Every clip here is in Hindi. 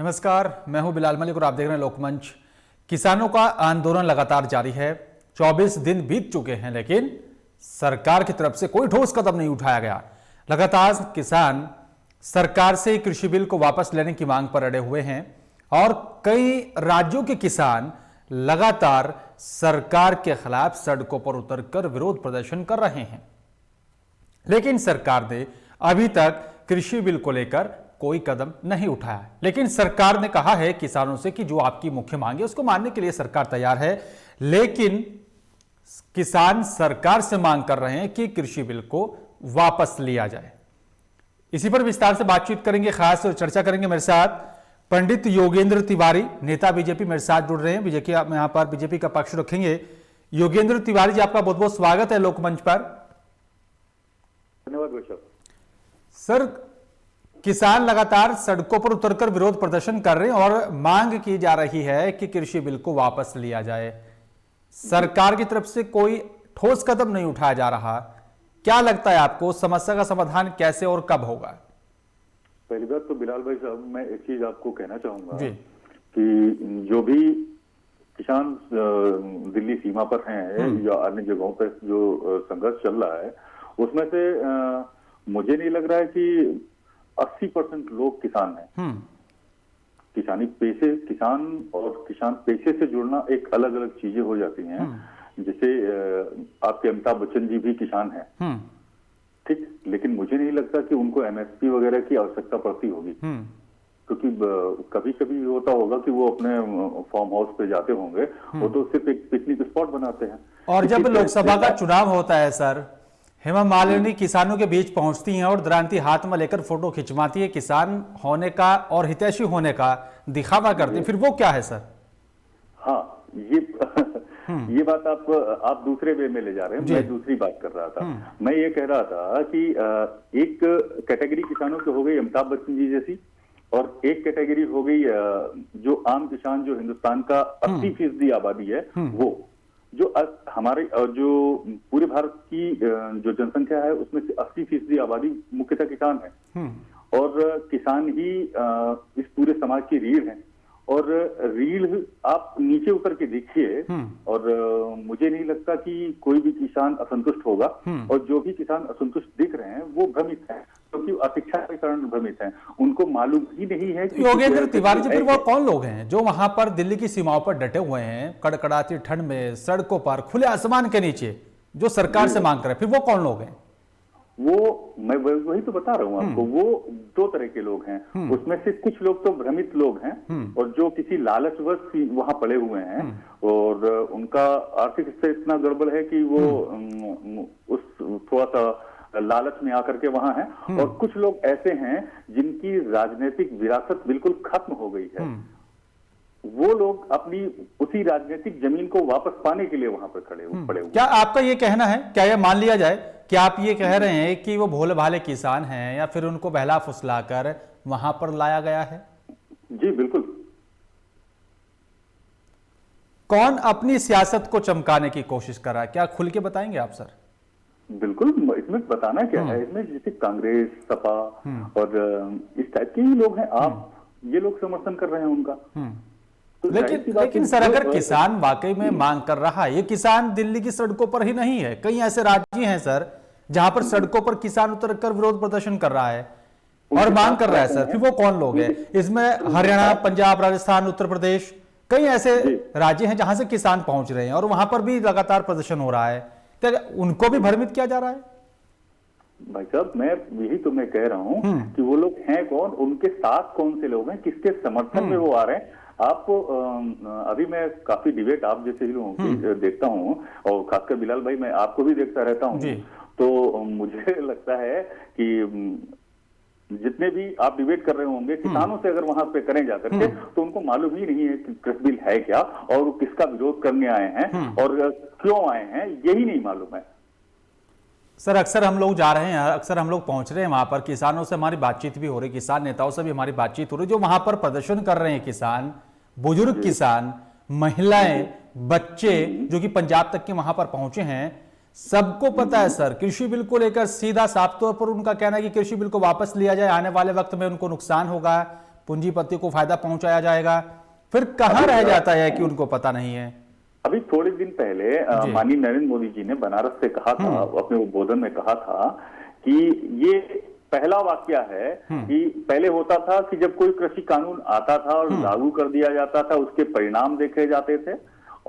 नमस्कार, मैं हूं बिलाल मलिक और आप देख रहे हैं लोकमंच। किसानों का आंदोलन लगातार जारी है। 24 दिन बीत चुके हैं, लेकिन सरकार की तरफ से कोई ठोस कदम नहीं उठाया गया। लगातार किसान सरकार से कृषि बिल को वापस लेने की मांग पर अड़े हुए हैं और कई राज्यों के किसान लगातार सरकार के खिलाफ सड़कों पर उतरकर विरोध प्रदर्शन कर रहे हैं। लेकिन सरकार ने अभी तक कृषि बिल को लेकर कोई कदम नहीं उठाया। लेकिन सरकार ने कहा है किसानों से कि जो आपकी मुख्य मांग है उसको मानने के लिए सरकार तैयार है, लेकिन किसान सरकार से मांग कर रहे हैं कि कृषि बिल को वापस लिया जाए। इसी पर विस्तार से बातचीत करेंगे, खास चर्चा करेंगे। मेरे साथ पंडित योगेंद्र तिवारी, नेता बीजेपी, मेरे साथ जुड़ रहे हैं। बीजेपी में यहां पर बीजेपी का पक्ष रखेंगे। योगेंद्र तिवारी जी, आपका बहुत बहुत स्वागत है लोकमंच पर। धन्यवाद सर, किसान लगातार सड़कों पर उतरकर विरोध प्रदर्शन कर रहे हैं और मांग की जा रही है कि कृषि बिल को वापस लिया जाए। सरकार की तरफ से कोई ठोस कदम नहीं उठाया जा रहा। क्या लगता है आपको, समस्या का समाधान कैसे और कब होगा? पहली बात तो बिलाल भाई साहब, मैं एक चीज आपको कहना चाहूंगा जी। कि जो भी किसान दिल्ली सीमा पर हैं या अन्य जगहों पर जो संघर्ष चल रहा है, उसमें से मुझे नहीं लग रहा है कि 80% लोग किसान हैं। किसान और किसान पेशे से जुड़ना एक अलग अलग चीजें हो जाती हैं। जैसे आपके अमिताभ बच्चन जी भी किसान हैं, ठीक, लेकिन मुझे नहीं लगता कि उनको एमएसपी वगैरह की आवश्यकता पड़ती होगी, क्योंकि कभी कभी होता होगा कि वो अपने फार्म हाउस पे जाते होंगे, वो तो सिर्फ एक पिकनिक स्पॉट बनाते हैं। और जब लोकसभा का चुनाव होता है सर, हेमा मालिनी किसानों के बीच पहुंचती हैं और दरांती हाथ में लेकर फोटो खिंचवाती है, किसान होने का और हितैषी होने का दिखावा करती है। फिर वो क्या है सर? हाँ, ये बात आप दूसरे वे में ले जा रहे हैं। मैं दूसरी बात कर रहा था। मैं ये कह रहा था कि एक कैटेगरी किसानों की हो गई अमिताभ बच्चन जी जैसी, और एक कैटेगरी हो गई जो आम किसान, जो हिंदुस्तान का 80% आबादी है, वो जो हमारे जो पूरे भारत की जो जनसंख्या है उसमें से 80% आबादी मुख्यतः किसान है। और किसान ही इस पूरे समाज की रीढ़ है। और रीढ़ आप नीचे उतर के देखिए, और मुझे नहीं लगता कि कोई भी किसान असंतुष्ट होगा। और जो भी किसान असंतुष्ट दिख रहे हैं वो भ्रमित है, क्योंकि अशिक्षा के कारण भ्रमित हैं। उनको मालूम ही नहीं है कि योगेंद्र तिवारी जी, फिर वो कौन लोग हैं जो वहां पर दिल्ली की सीमाओं पर डटे हुए हैं, कड़कड़ाती ठंड में सड़कों पर खुले आसमान के नीचे, जो सरकार से मांग कर रहे हैं? फिर वो कौन लोग हैं? वो मैं वही तो बता रहा हूँ आपको। वो दो तरह के लोग हैं। उसमें से कुछ लोग तो भ्रमित लोग हैं, और जो किसी लालचवश वहां पड़े हुए हैं, और उनका आर्थिक स्तर इतना गड़बड़ है कि वो उस थोड़ा सा लालच में आकर के वहां हैं। और कुछ लोग ऐसे हैं जिनकी राजनीतिक विरासत बिल्कुल खत्म हो गई है। वो लोग अपनी उसी राजनीतिक जमीन को वापस पाने के लिए वहां पर पड़े हुए। क्या आपका ये कहना है, क्या यह मान लिया जाए कि आप ये कह रहे हैं कि वो भोले भाले किसान हैं, या फिर उनको बहला फुसलाकर वहां पर लाया गया है? जी बिल्कुल। कौन अपनी सियासत को चमकाने की कोशिश कर रहा है, क्या खुल के बताएंगे आप सर? बिल्कुल, इसमें बताना क्या है, इसमें जैसे कांग्रेस, सपा और इस टाइप के ही लोग हैं। आप ये लोग समर्थन कर रहे हैं उनका। तो लेकिन सर, अगर किसान वाकई में मांग कर रहा है, ये किसान दिल्ली की सड़कों पर ही नहीं है, कई ऐसे राज्य हैं सर जहां पर सड़कों पर किसान उतरकर विरोध प्रदर्शन कर रहा है और मांग कर रहा है सर। फिर वो कौन लोग हैं? इसमें हरियाणा, पंजाब, राजस्थान, उत्तर प्रदेश, कई ऐसे राज्य हैं जहां से किसान पहुंच रहे हैं और वहां पर भी लगातार प्रदर्शन हो रहा है। क्या उनको भी भ्रमित किया जा रहा है? भाई साहब, मैं यही तो मैं कह रहा हूं कि वो लोग हैं कौन, उनके साथ कौन से लोग हैं, किसके समर्थन में वो आ रहे हैं। आपको अभी मैं काफी डिबेट आप जैसे ही लोगों की देखता हूं, और खासकर बिलाल भाई, मैं आपको भी देखता रहता हूं, तो मुझे लगता है कि जितने भी आप डिबेट कर रहे होंगे किसानों से, अगर वहां पे करें जाकर के, तो उनको मालूम ही नहीं है कि कृषि बिल है क्या, और वो किसका विरोध करने आए हैं और क्यों आए हैं, यही नहीं मालूम है। सर, अक्सर हम लोग जा रहे हैं, अक्सर हम लोग पहुंच रहे हैं वहां पर, किसानों से हमारी बातचीत भी हो रही, किसान नेताओं से भी हमारी बातचीत हो रही, जो वहां पर प्रदर्शन कर रहे हैं किसान, बुजुर्ग किसान, महिलाएं, बच्चे, जो कि पंजाब तक के वहां पर पहुंचे हैं। सबको पता है सर, कृषि बिल को लेकर सीधा साफ तौर पर उनका कहना है कि कृषि बिल को वापस लिया जाए, आने वाले वक्त में उनको नुकसान होगा, पूंजीपति को फायदा पहुंचाया जाएगा, फिर कहां रह जाता है कि उनको पता नहीं है। अभी थोड़े दिन पहले माननीय नरेंद्र मोदी जी ने बनारस से कहा था, अपने उद्बोधन में कहा था कि ये पहला वाकया है कि पहले होता था कि जब कोई कृषि कानून आता था और लागू कर दिया जाता था, उसके परिणाम देखे जाते थे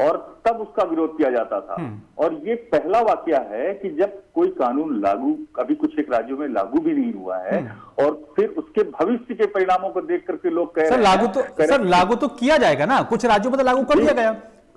और तब उसका विरोध किया जाता था। और ये पहला वाकया है कि जब कोई कानून लागू, अभी कुछ एक राज्यों में लागू भी नहीं हुआ है और फिर उसके भविष्य के परिणामों को देख करके लोग कह रहे हैं सर लागू तो किया जाएगा ना, कुछ राज्यों में तो लागू कर दिया गया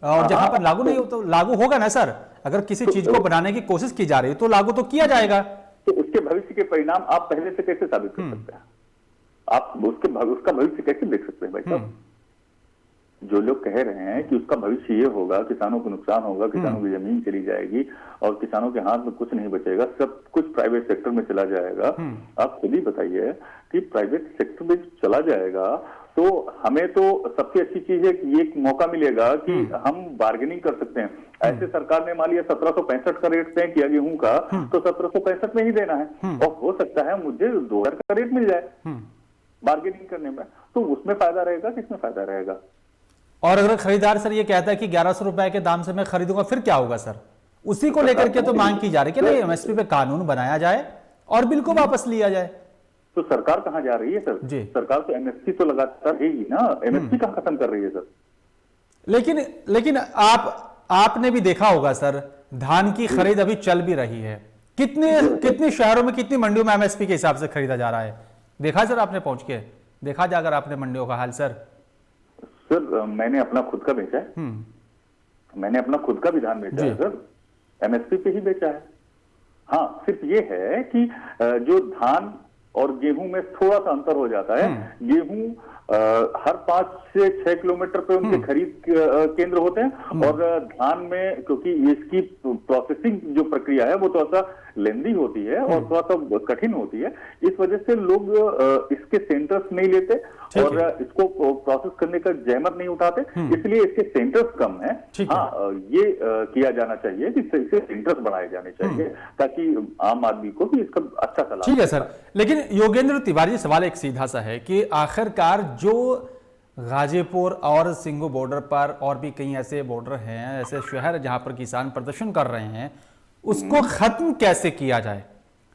और जहां पर लागू नहीं हो तो लागू होगा ना सर। अगर किसी चीज को बनाने की कोशिश की जा रही है तो लागू तो किया जाएगा। तो उसके भविष्य के परिणाम आप पहले से कैसे साबित कर सकते हैं? आप उसका भविष्य कैसे देख सकते हैं भाई साहब? जो लोग कह रहे हैं कि उसका भविष्य ये होगा, किसानों को नुकसान होगा, किसानों की जमीन चली जाएगी और किसानों के हाथ में कुछ नहीं बचेगा, सब कुछ प्राइवेट सेक्टर में चला जाएगा। आप खुद ही बताइए कि प्राइवेट सेक्टर में चला जाएगा तो हमें तो सबसे अच्छी चीज है कि एक मौका मिलेगा कि हम बार्गेनिंग कर सकते हैं। ऐसे सरकार ने मान लिया 1765 का रेट तय किया गेहूं का, तो 1765 में ही देना है और हो सकता है मुझे 2000 का रेट मिल जाए बार्गेनिंग करने में, तो उसमें फायदा रहेगा, किसमें फायदा रहेगा? और अगर खरीदार सर ये कहता है कि 1100 रुपए के दाम से मैं खरीदूंगा, फिर क्या होगा सर? उसी को लेकर के तो मांग की जा रही है कि नहीं, एमएसपी पे कानून बनाया जाए और बिल को वापस लिया जाए। तो सरकार कहां जा रही है सर? सरकार तो एमएसपी तो लगातार रहेगी ना, एमएसपी कहां खत्म कर रही है सर? लेकिन आपने भी देखा होगा सर, धान की खरीद अभी चल भी रही है। कितने शहरों में, कितनी मंडियों में एमएसपी के हिसाब से खरीदा जा रहा है? देखा सर आपने पहुंच के? देखा जाकर आपने मंडियों का हाल सर? सर मैंने अपना खुद का बेचा है, मैंने अपना खुद का भी धान बेचा है सर, एमएसपी पे ही बेचा है। हाँ, सिर्फ ये है कि जो धान और गेहूं में थोड़ा सा अंतर हो जाता है। गेहूं हर 5 से 6 किलोमीटर पे उनके खरीद केंद्र होते हैं और धान में क्योंकि इसकी प्रोसेसिंग जो प्रक्रिया है वो थोड़ा सा लेंदी होती है और थोड़ा सा कठिन होती है, इस वजह से लोग इसके सेंटर्स नहीं लेते और इसको प्रोसेस करने का जहमत नहीं उठाते, इसलिए इसके सेंटर्स कम है। हाँ, ये किया जाना चाहिए कि इसे सेंटर्स बनाए जाने चाहिए ताकि आम आदमी को भी इसका अच्छा सा लाभ। ठीक है सर, लेकिन योगेंद्र तिवारी सवाल एक सीधा सा है कि आखिरकार जो गाजीपुर और सिंगू बॉर्डर पर और भी कई ऐसे बॉर्डर हैं, ऐसे शहर जहां पर किसान प्रदर्शन कर रहे हैं, उसको खत्म कैसे किया जाए?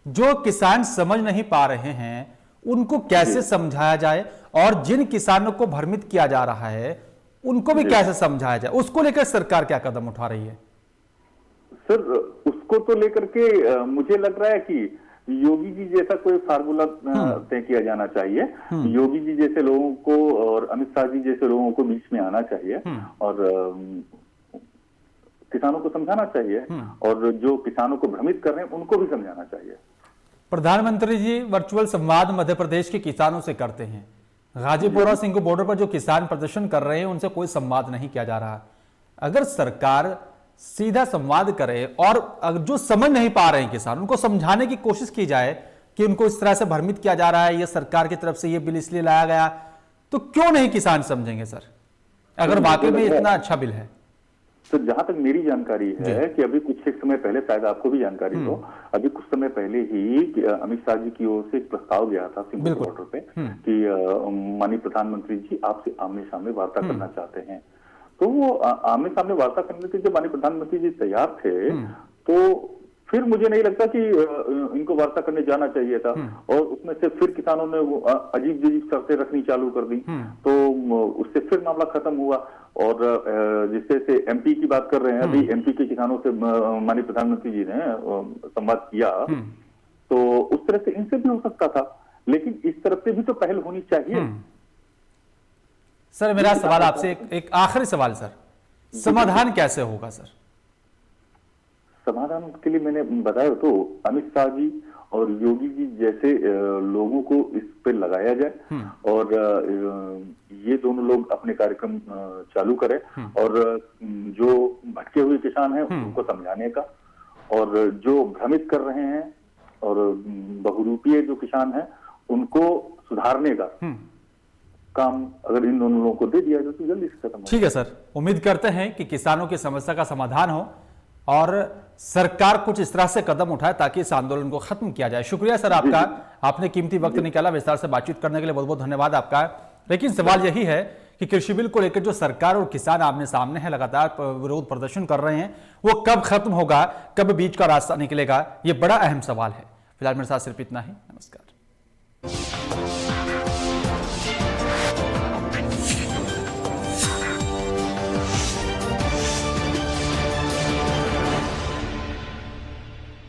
जो किसान समझ नहीं पा रहे हैं उनको कैसे समझाया जाए और जिन किसानों को भ्रमित किया जा रहा है उनको भी कैसे समझाया जाए, उसको लेकर सरकार क्या कदम उठा रही है? सर उसको तो लेकर के मुझे लग रहा है कि योगी जी जैसा कोई फार्मूला तय किया जाना चाहिए। योगी जी जैसे लोगों को और अमित शाह जी जैसे लोगों को बीच में आना चाहिए और किसानों को समझाना चाहिए और जो किसानों को भ्रमित कर रहे हैं उनको भी समझाना चाहिए। प्रधानमंत्री जी वर्चुअल संवाद मध्य प्रदेश के किसानों से करते हैं। गाजीपुर और सिंगू बॉर्डर पर जो किसान प्रदर्शन कर रहे हैं उनसे कोई संवाद नहीं किया जा रहा। अगर सरकार सीधा संवाद करे और जो समझ नहीं पा रहे हैं किसान, उनको समझाने की कोशिश की जाए कि उनको इस तरह से भ्रमित किया जा रहा है, ये सरकार की तरफ से ये बिल इसलिए लाया गया, तो क्यों नहीं किसान समझेंगे सर, अगर वाकई में इतना अच्छा बिल है? तो जहां तक मेरी जानकारी है कि अभी कुछ एक समय पहले, शायद आपको भी जानकारी हो, अभी कुछ समय पहले ही अमित शाह जी की ओर से एक प्रस्ताव गया था सिंगू बॉर्डर पे कि माननीय प्रधानमंत्री जी आपसे आमने सामने वार्ता करना चाहते हैं। तो वो आमने सामने वार्ता करने के जब माननीय प्रधानमंत्री जी तैयार थे तो फिर मुझे नहीं लगता कि इनको वार्ता करने जाना चाहिए था और उसमें से फिर किसानों ने वो अजीब शर्तें रखनी चालू कर दी, तो उससे फिर मामला खत्म हुआ। और जिससे से एमपी की बात कर रहे हैं, अभी एमपी के किसानों से माननीय प्रधानमंत्री जी ने संवाद किया, तो उस तरह से इनसे भी हो सकता था, लेकिन इस तरफ से भी तो पहल होनी चाहिए। सर मेरा सवाल आपसे एक आखिरी सवाल सर, समाधान कैसे होगा सर? समाधान के लिए मैंने बताया तो अमित शाह जी और योगी जी जैसे लोगों को इस पे लगाया जाए और ये दोनों लोग अपने कार्यक्रम चालू करें और जो भटके हुए किसान हैं उनको समझाने का और जो भ्रमित कर रहे हैं और बहुरूपीय जो किसान हैं उनको सुधारने का काम अगर इन दोनों लोगों को दे दिया जाए तो जल्दी से खत्म। ठीक है सर, उम्मीद करते हैं कि किसानों की समस्या का समाधान हो और सरकार कुछ इस तरह से कदम उठाए ताकि इस आंदोलन को खत्म किया जाए। शुक्रिया सर आपका, आपने कीमती वक्त निकाला, विस्तार से बातचीत करने के लिए बहुत बहुत धन्यवाद आपका। लेकिन सवाल यही है कि कृषि बिल को लेकर जो सरकार और किसान आमने सामने हैं, लगातार विरोध प्रदर्शन कर रहे हैं, वो कब खत्म होगा, कब बीच का रास्ता निकलेगा, ये बड़ा अहम सवाल है। फिलहाल मेरे साथ सिर्फ इतना ही। नमस्कार।